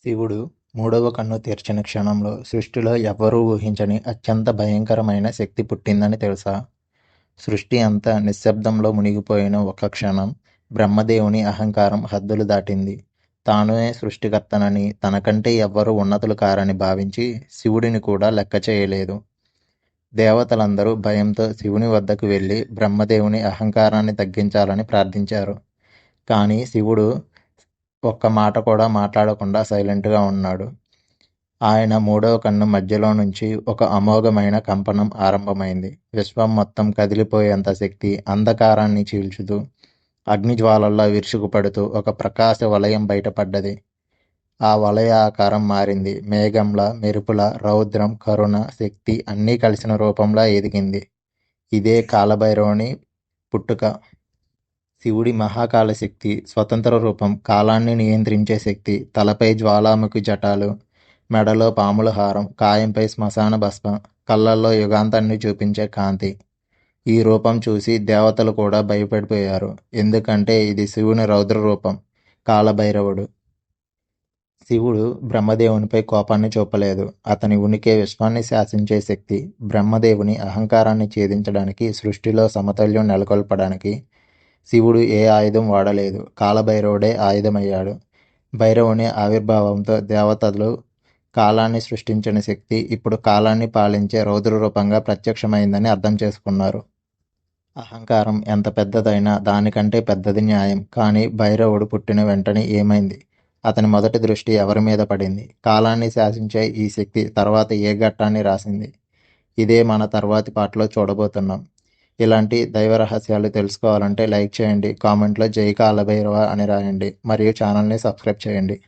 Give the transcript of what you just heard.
శివుడు మూడవ కన్ను తెరిచిన క్షణంలో సృష్టిలో ఎవ్వరూ ఊహించని అత్యంత భయంకరమైన శక్తి పుట్టిందని తెలుసా? సృష్టి అంతా నిశ్శబ్దంలో మునిగిపోయిన ఒక క్షణం బ్రహ్మదేవుని అహంకారం హద్దులు దాటింది. తానే సృష్టికర్తనని, తనకంటే ఎవ్వరూ ఉన్నతులు కారని భావించి శివుడిని కూడా లెక్క చేయలేదు. దేవతలందరూ భయంతో శివుని వద్దకు వెళ్ళి బ్రహ్మదేవుని అహంకారాన్ని తగ్గించాలని ప్రార్థించారు. కానీ శివుడు ఒక్క మాట కూడా మాట్లాడకుండా సైలెంట్గా ఉన్నాడు. ఆయన మూడవ కన్ను మధ్యలో నుంచి ఒక అమోఘమైన కంపనం ఆరంభమైంది. విశ్వం మొత్తం కదిలిపోయేంత శక్తి అంధకారాన్ని చీల్చుతూ, అగ్నిజ్వాలల్లో విరుచుకుపడుతూ ఒక ప్రకాశ వలయం బయటపడ్డది. ఆ వలయ ఆకారం మారింది. మేఘంలా, మెరుపులా, రౌద్రం, కరుణ, శక్తి అన్నీ కలిసిన రూపంలా ఎదిగింది. ఇదే కాలభైరవుని పుట్టుక. శివుడి మహాకాల శక్తి, స్వతంత్ర రూపం, కాలాన్ని నియంత్రించే శక్తి. తలపై జ్వాలాముఖి జటాలు, మెడలో పాముల హారం, కాయంపై శ్మశాన భస్మం, కళ్ళల్లో యుగాంతాన్ని చూపించే కాంతి. ఈ రూపం చూసి దేవతలు కూడా భయపడిపోయారు. ఎందుకంటే ఇది శివుని రౌద్ర రూపం, కాలభైరవుడు. శివుడు బ్రహ్మదేవునిపై కోపాన్ని చూపలేదు. అతని ఉనికి విశ్వాన్ని శాసించే శక్తి. బ్రహ్మదేవుని అహంకారాన్ని ఛేదించడానికి, సృష్టిలో సమతుల్యం నెలకొల్పడానికి శివుడు ఏ ఆయుధం వాడలేదు. కాలభైరవుడే ఆయుధమయ్యాడు. భైరవుని ఆవిర్భావంతో దేవతలు కాలాన్ని సృష్టించిన శక్తి ఇప్పుడు కాలాన్ని పాలించే రౌద్ర రూపంగా ప్రత్యక్షమైందని అర్థం చేసుకున్నారు. అహంకారం ఎంత పెద్దదైనా దానికంటే పెద్దది న్యాయం. కానీ భైరవుడు పుట్టిన వెంటనే ఏమైంది? అతని మొదటి దృష్టి ఎవరి మీద పడింది? కాలాన్ని శాసించే ఈ శక్తి తర్వాత ఏ ఘట్టాన్ని రాసింది? ఇదే మన తర్వాతి పాటలో చూడబోతున్నాం. ఇలాంటి దైవ రహస్యాలు తెలుసుకోవాలంటే లైక్ చేయండి, కామెంట్లో జై కాలభైరవ అని రాయండి, మరియు ఛానల్ని సబ్స్క్రైబ్ చేయండి.